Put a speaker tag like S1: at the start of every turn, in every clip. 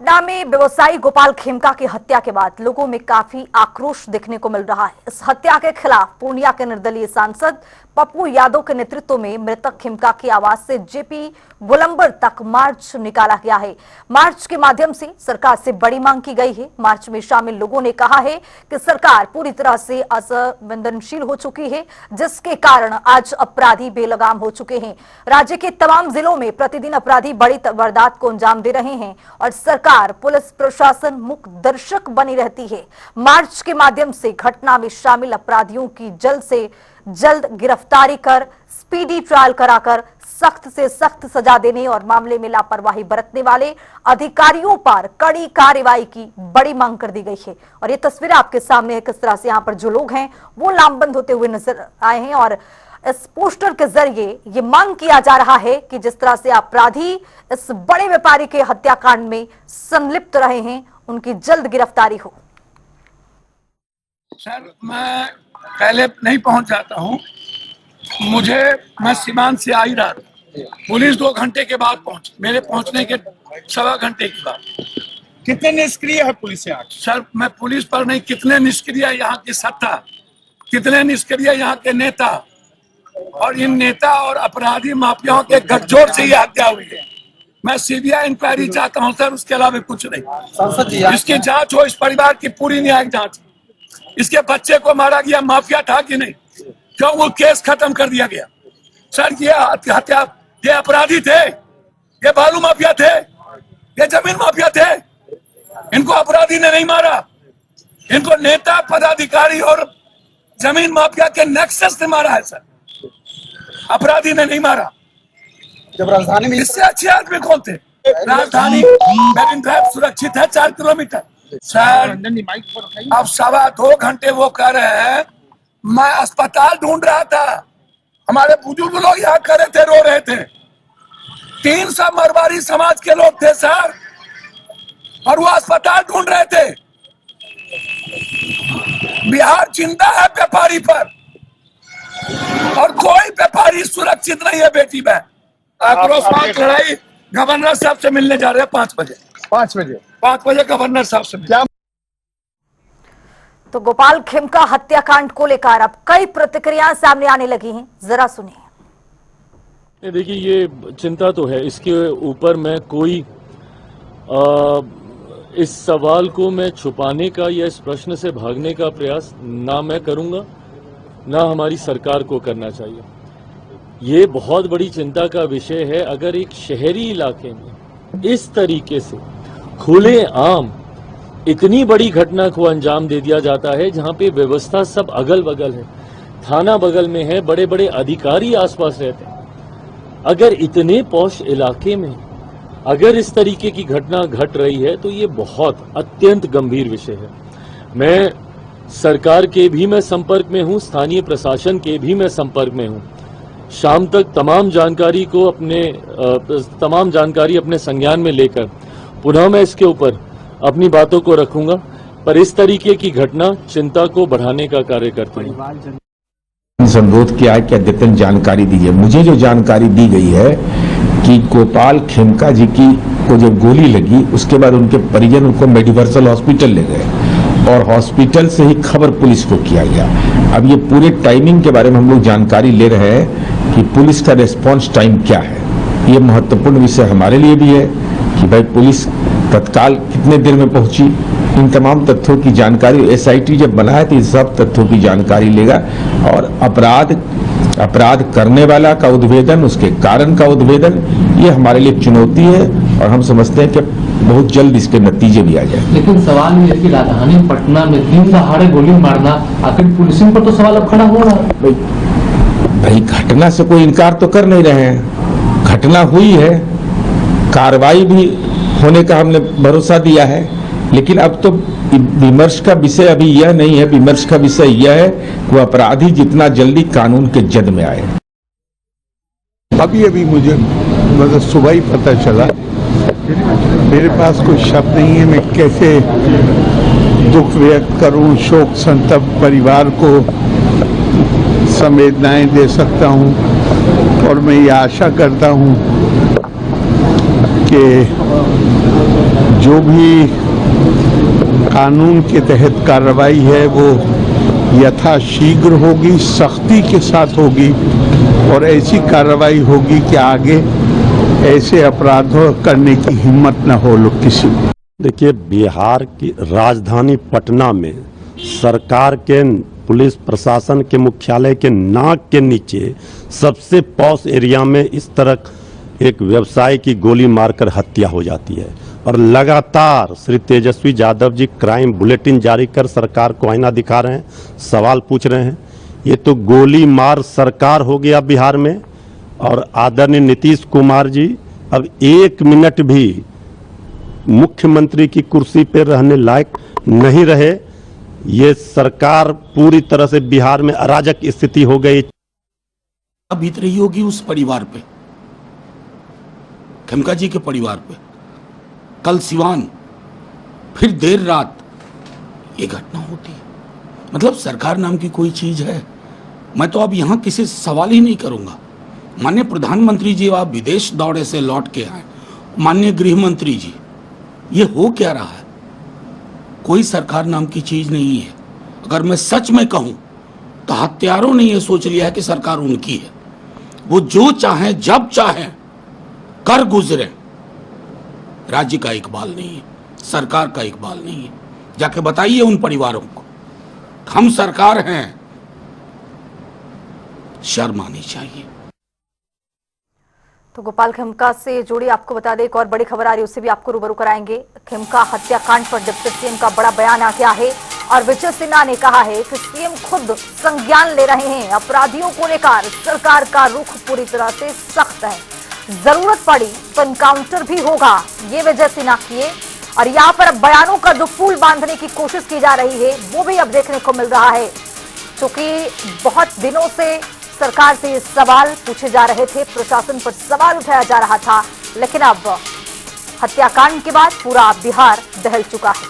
S1: पटना में व्यवसायी गोपाल खेमका की हत्या के बाद लोगों में काफी आक्रोश देखने को मिल रहा है। इस हत्या के खिलाफ पूर्णिया के निर्दलीय सांसद पप्पू यादव के नेतृत्व में मृतक खेमका की आवास से जेपी गोलंबर तक मार्च निकाला गया है। मार्च के माध्यम से सरकार से बड़ी मांग की गई है। मार्च में शामिल लोगों ने कहा है कि सरकार पूरी तरह से असंवेदनशील हो चुकी है, जिसके कारण आज अपराधी बेलगाम हो चुके हैं। राज्य के तमाम जिलों में प्रतिदिन अपराधी बड़ी वारदात को अंजाम दे रहे हैं और सरकार पुलिस प्रशासन मूक दर्शक बनी रहती है। मार्च के माध्यम से घटना में शामिल अपराधियों की जल्द से जल्द गिरफ्तारी कर स्पीडी ट्रायल कराकर सख्त से सख्त सजा देने और मामले में लापरवाही बरतने वाले अधिकारियों पर कड़ी कार्रवाई की बड़ी मांग कर दी गई है। और ये तस्वीर आपके सामने है, किस तरह से यहाँ पर जो लोग हैं वो लामबंद होते हुए नजर आए हैं और इस पोस्टर के जरिए ये मांग किया जा रहा है कि जिस तरह से अपराधी इस बड़े व्यापारी के हत्याकांड में संलिप्त रहे हैं, उनकी जल्द गिरफ्तारी हो।
S2: सर, मैं पहले नहीं पहुंच जाता हूं। मैं सीमांत से आ ही रहा था। पुलिस 2 घंटे के बाद पहुंची, मेरे पहुंचने के 1.25 घंटे के बाद।
S3: कितने निष्क्रिय है पुलिस यहाँ?
S2: सर, मैं पुलिस पर नहीं, कितने निष्क्रिय यहाँ की सत्ता, कितने निष्क्रिय यहाँ के नेता और इन नेता और अपराधी माफियाओं के गठजोड़ से ये हत्या हुई है। मैं सीबीआई इंक्वायरी चाहता हूं सर, उसके अलावा कुछ नहीं। इसकी जांच हो, इस परिवार की पूरी न्यायिक जांच। इसके बच्चे को मारा गया, माफिया था कि नहीं, क्यों वो केस खत्म कर दिया गया? सर, ये हत्या, ये अपराधी थे, ये बालू माफिया थे, ये जमीन माफिया थे। इनको अपराधी ने नहीं मारा, इनको नेता पदाधिकारी और जमीन माफिया के नेक्सस से मारा है सर, अपराधी ने नहीं मारा।
S3: जब राजधानी में
S2: इससे अच्छे आदमी कौन थे? राजधानी मेरिन ड्राइव सुरक्षित है 4 किलोमीटर। सर, अब 2.25 घंटे वो कह रहे हैं मैं अस्पताल ढूंढ रहा था, हमारे बुजुर्ग लोग यहाँ खड़े थे, रो रहे थे। 300 मरवाड़ी समाज के लोग थे सर, और वो अस्पताल ढूंढ रहे थे। बिहार जिंदा है व्यापारी पर, और कोई व्यापारी सुरक्षित नहीं है बेटी बहन। आक्रोश लड़ाई गवर्नर साहब से मिलने जा रहे हैं 5 बजे। 5 बजे गवर्नर साहब से मिलने।
S1: तो गोपाल खेमका हत्याकांड को लेकर अब कई प्रतिक्रियाएं सामने आने लगी हैं, जरा सुनिए।
S4: देखिए, ये चिंता तो है, इसके ऊपर मैं कोई इस सवाल को मैं छुपाने का या इस प्रश्न से भागने का प्रयास ना मैं करूंगा, ना हमारी सरकार को करना चाहिए। ये बहुत बड़ी चिंता का विषय है। अगर एक शहरी इलाके में इस तरीके से खुले आम इतनी बड़ी घटना को अंजाम दे दिया जाता है, जहां पे व्यवस्था सब अगल बगल है, थाना बगल में है, बड़े बड़े अधिकारी आसपास रहते हैं, अगर इतने पौष इलाके में अगर इस तरीके की घटना घट रही है तो ये बहुत अत्यंत गंभीर विषय है। मैं सरकार के भी मैं संपर्क में हूं, स्थानीय प्रशासन के भी मैं संपर्क में हूं। शाम तक तमाम जानकारी अपने संज्ञान में लेकर पुनः मैं इसके ऊपर अपनी बातों को रखूंगा, पर इस तरीके की घटना चिंता को बढ़ाने का कार्य करती है।
S5: अनुरोध किया है कि अद्यतन जानकारी दीजिए। मुझे जो जानकारी दी गई है कि गोपाल खेमका जी को जब गोली लगी उसके बाद उनके परिजन उनको मेडिवर्सल हॉस्पिटल ले गए और हॉस्पिटल से ही खबर पुलिस को किया गया। अब ये पूरे टाइमिंग के बारे में हम लोग जानकारी ले रहे हैं कि पुलिस का रिस्पॉन्स टाइम क्या है। ये महत्वपूर्ण विषय हमारे लिए भी है कि भाई पुलिस तत्काल कितने देर में पहुंची। इन तमाम तथ्यों की जानकारी एसआईटी जब बनाए तो इन सब तथ्यों की जानकारी लेगा और अपराध करने वाला का उद्भेदन, उसके कारण का उद्भेदन, ये हमारे लिए चुनौती है और हम समझते हैं कि बहुत जल्द इसके नतीजे भी आ जाए।
S6: लेकिन सवाल ये है कि राजधानी पटना में दिन दहाड़े गोली मारना, आखिर पुलिसिंग पर तो सवाल अब खड़ा हो रहा है।
S5: भाई घटना से कोई इनकार तो कर नहीं रहे हैं, घटना हुई है, कार्रवाई भी होने का हमने भरोसा दिया है, लेकिन अब तो विमर्श का विषय अभी यह नहीं है। विमर्श का विषय यह है कि वो अपराधी जितना जल्दी कानून के जद में आए।
S3: अभी मुझे मतलब सुबह ही पता चला, मेरे पास कोई शब्द नहीं है, मैं कैसे दुख व्यक्त करूं, शोक संतप्त परिवार को संवेदनाएं दे सकता हूं। और मैं ये आशा करता हूं कि जो भी कानून के तहत कार्रवाई है वो यथाशीघ्र होगी, सख्ती के साथ होगी और ऐसी कार्रवाई होगी कि आगे ऐसे अपराधों करने की हिम्मत न हो लोग किसी को।
S7: देखिए, बिहार की राजधानी पटना में सरकार के पुलिस प्रशासन के मुख्यालय के नाक के नीचे सबसे पॉश एरिया में इस तरह एक व्यवसायी की गोली मारकर हत्या हो जाती है और लगातार श्री तेजस्वी यादव जी क्राइम बुलेटिन जारी कर सरकार को आईना दिखा रहे हैं, सवाल पूछ रहे हैं। ये तो गोली मार सरकार हो गया बिहार में और आदरणीय नीतीश कुमार जी अब 1 मिनट भी मुख्यमंत्री की कुर्सी पर रहने लायक नहीं रहे। ये सरकार पूरी तरह से बिहार में अराजक स्थिति हो गई।
S8: बीत रही होगी उस परिवार पे, खेमका जी के परिवार पे। कल सिवान, फिर देर रात ये घटना होती है। मतलब सरकार नाम की कोई चीज है? मैं तो अब यहां किसी से सवाल ही नहीं करूंगा। माननीय प्रधानमंत्री जी आप विदेश दौरे से लौट के आए, माननीय गृह मंत्री जी, ये हो क्या रहा है? कोई सरकार नाम की चीज नहीं है। अगर मैं सच में कहूं तो हत्यारों ने यह सोच लिया है कि सरकार उनकी है, वो जो चाहे जब चाहे कर गुजरे। राज्य का इकबाल नहीं है, सरकार का इकबाल नहीं है। जाके बताइए उन परिवारों को हम सरकार हैं, शर्म आनी चाहिए।
S1: तो गोपाल खेमका से जुड़ी आपको बता दें एक और बड़ी खबर आ रही है, उससे भी आपको रूबरू कराएंगे। खेमका हत्याकांड पर डिप्टी सीएम का बड़ा बयान आ गया है और विजय सिन्हा ने कहा है कि सीएम खुद संज्ञान ले रहे हैं। अपराधियों को लेकर सरकार का रुख पूरी तरह से सख्त है, जरूरत पड़ी तो एनकाउंटर भी होगा, ये विजय सिन्हा किए। और यहाँ पर अब बयानों का जो पुल बांधने की कोशिश की जा रही है वो भी अब देखने को मिल रहा है, क्योंकि बहुत दिनों से सरकार से ये सवाल पूछे जा रहे थे, प्रशासन पर सवाल उठाया जा रहा था, लेकिन अब हत्याकांड के बाद पूरा बिहार दहल चुका है।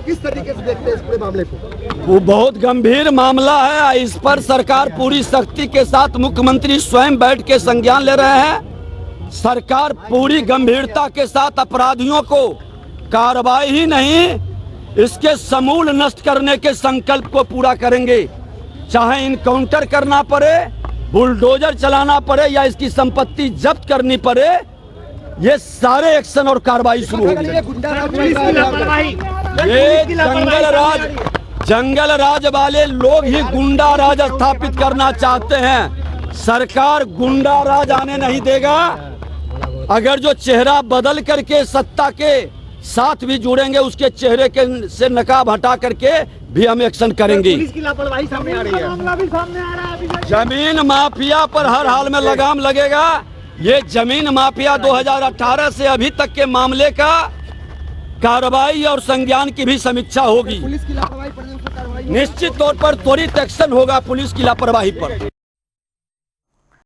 S9: किस तरीके से देखते हैं इस पूरे मामले को?
S10: वो बहुत गंभीर मामला है, इस पर सरकार पूरी सख्ती के साथ, मुख्यमंत्री स्वयं बैठ के संज्ञान ले रहे हैं। सरकार पूरी गंभीरता के साथ अपराधियों को कार्रवाई ही नहीं, इसके समूल नष्ट करने के संकल्प को पूरा करेंगे। चाहे इनकाउंटर करना पड़े, बुलडोजर चलाना पड़े या इसकी संपत्ति जब्त करनी पड़े, ये सारे एक्शन और कार्रवाई शुरू होगी। ये जंगल राज वाले लोग ही गुंडा राज स्थापित करना चाहते हैं। सरकार गुंडा राज आने नहीं देगा। अगर जो चेहरा बदल करके सत्ता के साथ भी जुड़ेंगे, उसके चेहरे के से नकाब हटा करके भी हम एक्शन करेंगे।
S9: पुलिस की लापरवाही सामने आ रही है।
S10: जमीन माफिया पर हर हाल में लगाम लगेगा। ये जमीन माफिया 2018 से अभी तक के मामले का कार्रवाई और संज्ञान की भी समीक्षा होगी।
S9: पुलिस की लापरवाही पर
S10: निश्चित तौर पर त्वरित एक्शन होगा पुलिस की लापरवाही पर।